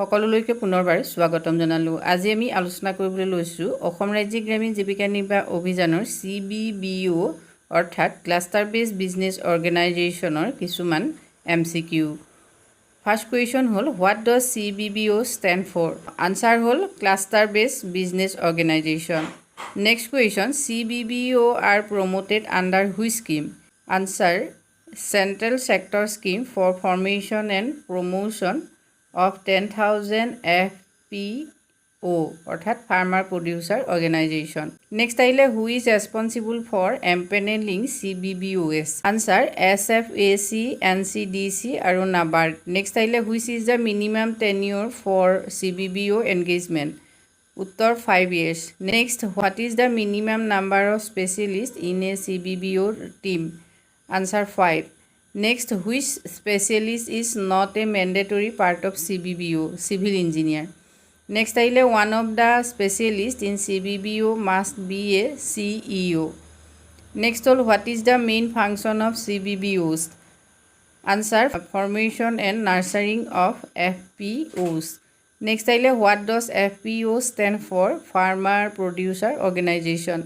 সকলোলৈকে পুনৰবাৰ স্বাগতম জনালোঁ। আজি আমি আলোচনা কৰিবলৈ লৈছোঁ অসম ৰাজ্যিক গ্ৰামীণ জীৱিকা নিৰ্বাহ অভিযানৰ CBBO অৰ্থাৎ ক্লাষ্টাৰ বেছ বিজনেছ অৰ্গেনাইজেশ্যনৰ কিছুমান MCQ। ফাৰ্ষ্ট কুৱেশ্যন হ'ল what does CBBO stand for? Answer হ'ল cluster based business organisation. Next question CBBO are promoted under which scheme? Answer central sector scheme for formation and promotion of 10,000 FPO অর্থাৎ farmer producer organisation. Next আহিলে who is responsible for empanelling CBBOs? Answer SFAC, NCDC আৰু NABARD. Next আহিলে which is the minimum tenure for CBBO engagement? উত্তৰ 5 years। Next what is the minimum number of specialist in a CBBO team? Answer 5। Next, which specialist is not a mandatory part of CBBO? Civil engineer. Next, one of the specialists in CBBO must be a CEO. Next, what is the main function of CBBOs? Answer, formation and nurturing of FPOs. Next, what does FPO stand for? Farmer Producer Organization.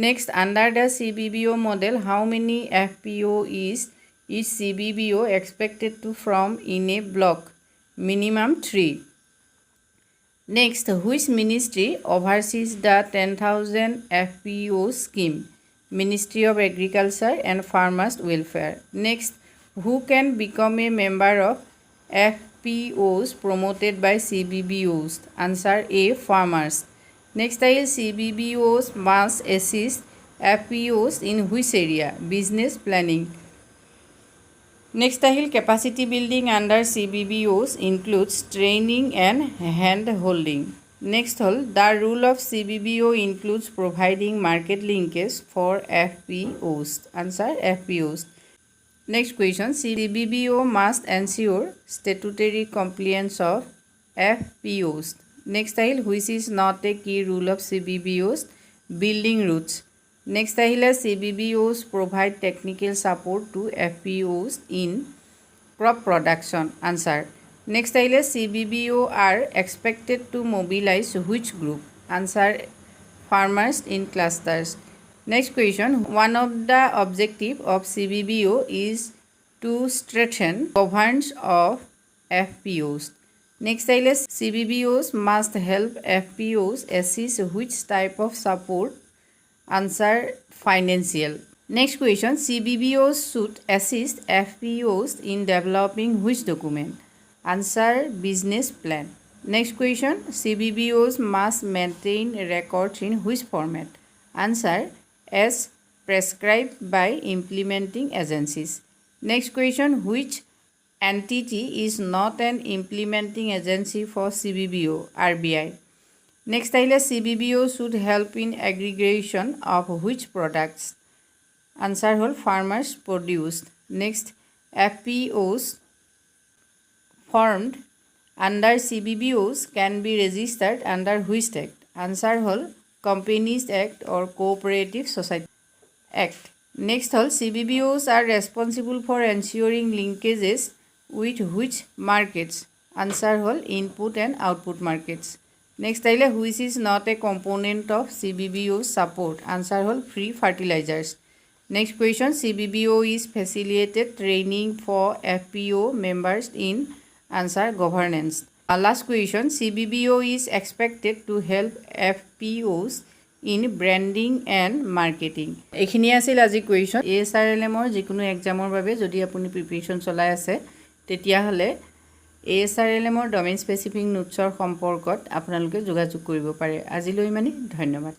Next, under the CBBO model, how many FPO is CBBO expected to form in a block? Minimum 3. Next, which ministry oversees the 10,000 FPO scheme? Ministry of Agriculture and Farmers Welfare. Next, who can become a member of FPOs promoted by CBBOs? Answer A, farmers. Next, CBBOs must assist FPOs in which area? Business planning. Next, capacity building under CBBOs includes training and hand holding. Next, the role of CBBO includes providing market linkage for FPOs. Answer FPOs. Next question, CBBO must ensure statutory compliance of FPOs. Next, which is not a key rule of CBBOs? Building routes. Next, CBBOs provide technical support to FPOs in crop production. Answer. Next, CBBO are expected to mobilize which group? Answer, farmers in clusters. Next question, one of the objective of CBBO is to strengthen governance of FPOs. Next, CBBOs must help FPOs assist which type of support? Answer, financial. Next question, CBBOs should assist FPOs in developing which document? Answer, business plan. Next question, CBBOs must maintain records in which format? Answer, as prescribed by implementing agencies. Next question, which entity is not an implementing agency for CBBO? RBI. Next, CBBO should help in aggregation of which products? Answer, farmers produced. Next, FPOs formed under CBBOs can be registered under which act? Answer, Companies Act or Cooperative Society Act. Next, CBBOs are responsible for ensuring linkages with which markets? Answer, input and output markets. Next, which is not a component of CBBO support? Answer, free fertilizers. Next question, CBBO is facilitated training for FPO members in? Answer, governance. Last question, CBBO is expected to help FPOs in branding and marketing. এইখিনি আছিল আজি question. ASRLMৰ যিকোনো এক্সামৰ বাবে যদি আপুনি preparation চলাই আছে তেতিয়াহ'লে ASRLMৰ ডমেইন স্পেচিফিক নোটছৰ সম্পৰ্কত আপোনালোকে যোগাযোগ কৰিব পাৰে। আজিলৈ ধন্যবাদ।